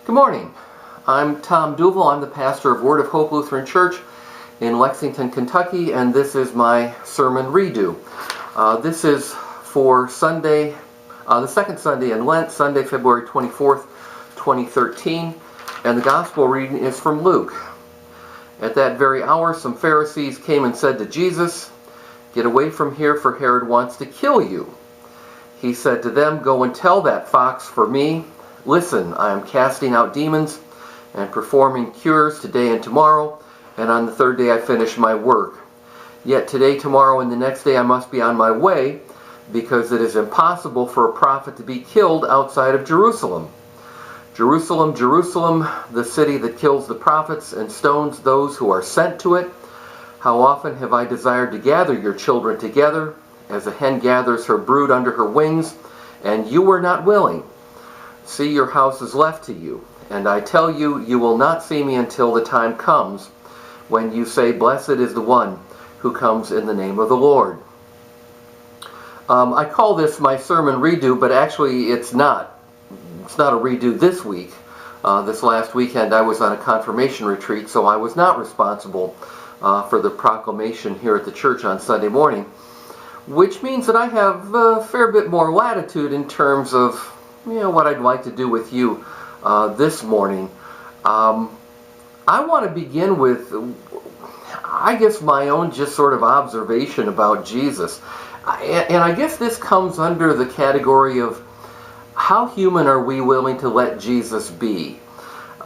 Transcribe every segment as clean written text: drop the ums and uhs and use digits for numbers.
Good morning. I'm Tom Duval. I'm the pastor of Word of Hope Lutheran Church in Lexington, Kentucky, and this is my sermon redo. This is for Sunday, the second Sunday in Lent, Sunday, February 24th, 2013, and the gospel reading is from Luke. At that very hour, some Pharisees came and said to Jesus, "Get away from here, for Herod wants to kill you." He said to them, "Go and tell that fox for me, listen, I am casting out demons and performing cures today and tomorrow, and on the third day I finish my work. Yet today, tomorrow, and the next day I must be on my way, because it is impossible for a prophet to be killed outside of Jerusalem. Jerusalem, Jerusalem, the city that kills the prophets and stones those who are sent to it. How often have I desired to gather your children together, as a hen gathers her brood under her wings, and you were not willing. See, your house is left to you, and I tell you, you will not see me until the time comes when you say, 'Blessed is the one who comes in the name of the Lord.'" I call this my sermon redo, but actually it's not. It's not a redo this week. This last weekend I was on a confirmation retreat, so I was not responsible for the proclamation here at the church on Sunday morning, which means that I have a fair bit more latitude in terms of what I'd like to do with you this morning. I want to begin with, I guess, my own just sort of observation about Jesus. And I guess this comes under the category of how human are we willing to let Jesus be?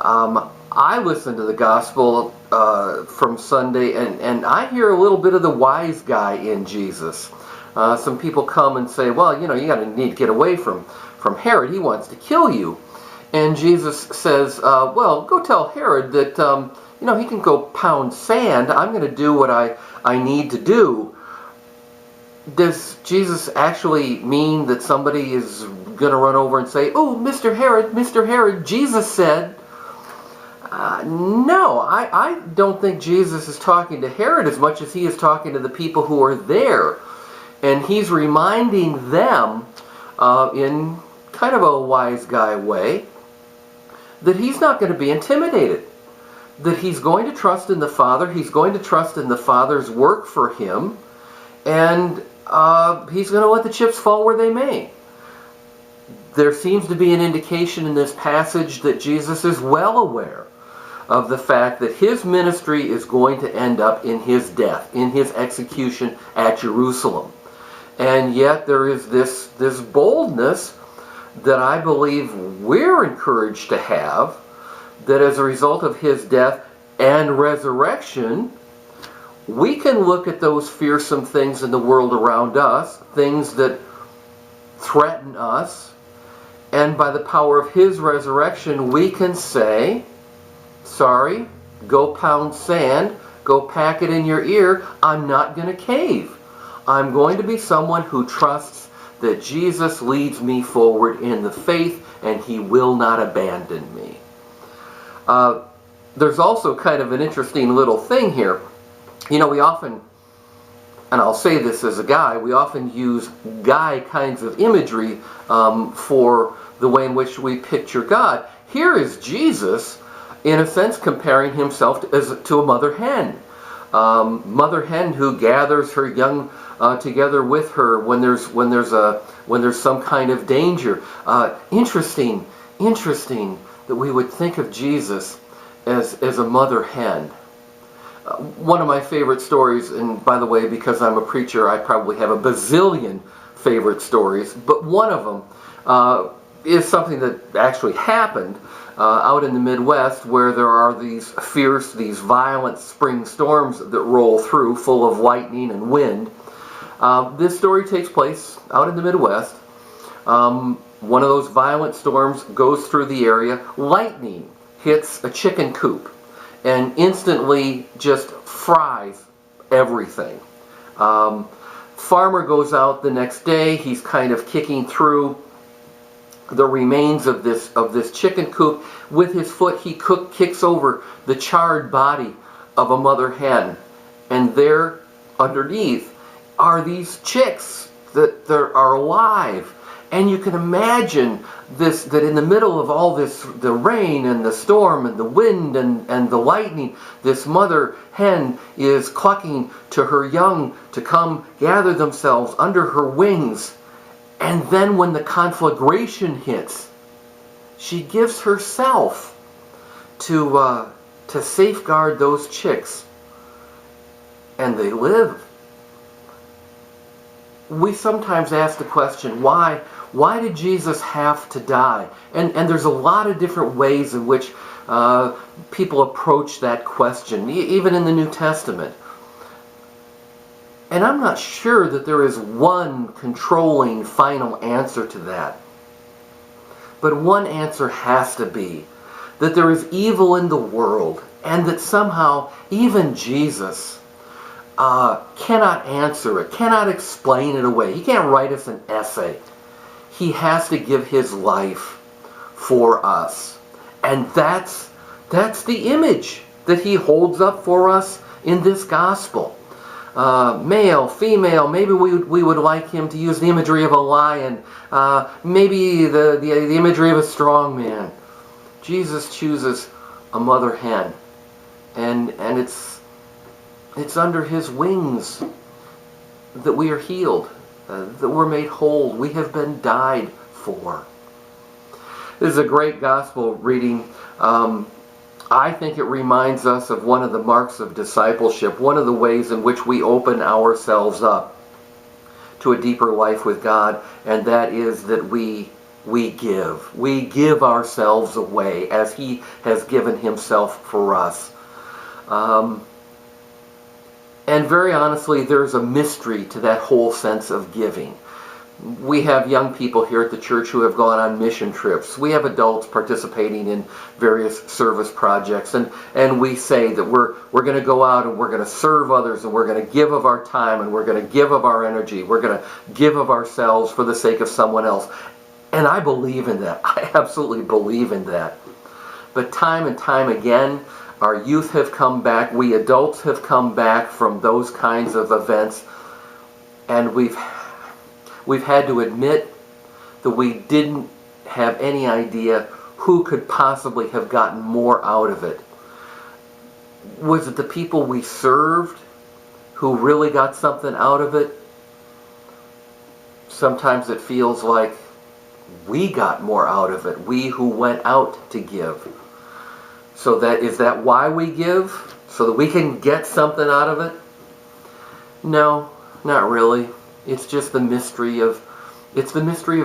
I listen to the gospel from Sunday, and I hear a little bit of the wise guy in Jesus. Some people come and say, well, you need to get away from Herod. He wants to kill you. And Jesus says, well, go tell Herod that he can go pound sand. I'm going to do what I need to do. Does Jesus actually mean that somebody is going to run over and say, "Oh, Mr. Herod, Jesus said"? No, I don't think Jesus is talking to Herod as much as he is talking to the people who are there. And he's reminding them in kind of a wise guy way that he's not going to be intimidated, that he's going to trust in the Father, he's going to trust in the Father's work for him, and he's going to let the chips fall where they may. There seems to be an indication in this passage that Jesus is well aware of the fact that his ministry is going to end up in his death, in his execution at Jerusalem. And yet there is this boldness that I believe we're encouraged to have, that as a result of his death and resurrection, we can look at those fearsome things in the world around us, things that threaten us, and by the power of his resurrection, we can say, sorry, go pound sand, go pack it in your ear, I'm not going to cave. I'm going to be someone who trusts that Jesus leads me forward in the faith, and he will not abandon me. There's also kind of an interesting little thing here. We often, and I'll say this as a guy, we often use guy kinds of imagery for the way in which we picture God. Here is Jesus, in a sense, comparing himself to a mother hen. Mother hen who gathers her young together with her when there's some kind of danger. Interesting that we would think of Jesus as a mother hen. One of my favorite stories, and by the way, because I'm a preacher, I probably have a bazillion favorite stories, but one of them is something that actually happened out in the Midwest, where there are these fierce, these violent spring storms that roll through, full of lightning and wind. This story takes place out in the Midwest. One of those violent storms goes through the area. Lightning hits a chicken coop and instantly just fries everything. Farmer goes out the next day. He's kind of kicking through the remains of this chicken coop. With his foot, he kicks over the charred body of a mother hen, and there underneath are these chicks that are alive And you can imagine this, that in the middle of all this, the rain and the storm and the wind and the lightning, this mother hen is clucking to her young to come gather themselves under her wings. And then when the conflagration hits, she gives herself to safeguard those chicks. And they live. We sometimes ask the question, why did Jesus have to die? And there's a lot of different ways in which people approach that question, even in the New Testament. And I'm not sure that there is one controlling final answer to that. But one answer has to be that there is evil in the world, and that somehow even Jesus cannot answer it, cannot explain it away. He can't write us an essay. He has to give his life for us. And that's the image that he holds up for us in this gospel. Male, female, maybe we would like him to use the imagery of a lion, maybe the imagery of a strong man. Jesus chooses a mother hen, and it's under his wings that we are healed, that we're made whole. We have been died for. This is a great gospel reading. I think it reminds us of one of the marks of discipleship, one of the ways in which we open ourselves up to a deeper life with God, and that is that we give. We give ourselves away as he has given himself for us. And very honestly, there's a mystery to that whole sense of giving. We have young people here at the church who have gone on mission trips. We have adults participating in various service projects. And we say that we're going to go out and we're going to serve others, and we're going to give of our time, and we're going to give of our energy. We're going to give of ourselves for the sake of someone else. And I believe in that. I absolutely believe in that. But time and time again, our youth have come back. We adults have come back from those kinds of events. And we've had to admit that we didn't have any idea who could possibly have gotten more out of it. Was it the people we served who really got something out of it? Sometimes it feels like we got more out of it, we who went out to give. So is that why we give? So that we can get something out of it? No, not really. It's just the mystery of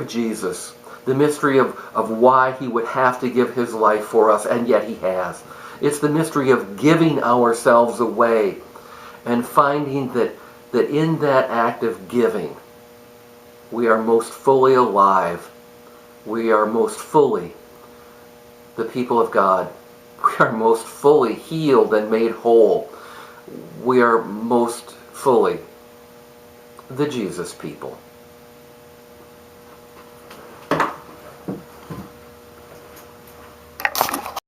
Jesus. The mystery of why he would have to give his life for us, and yet he has. It's the mystery of giving ourselves away and finding that in that act of giving, we are most fully alive. We are most fully the people of God. We are most fully healed and made whole. We are most fully the Jesus people.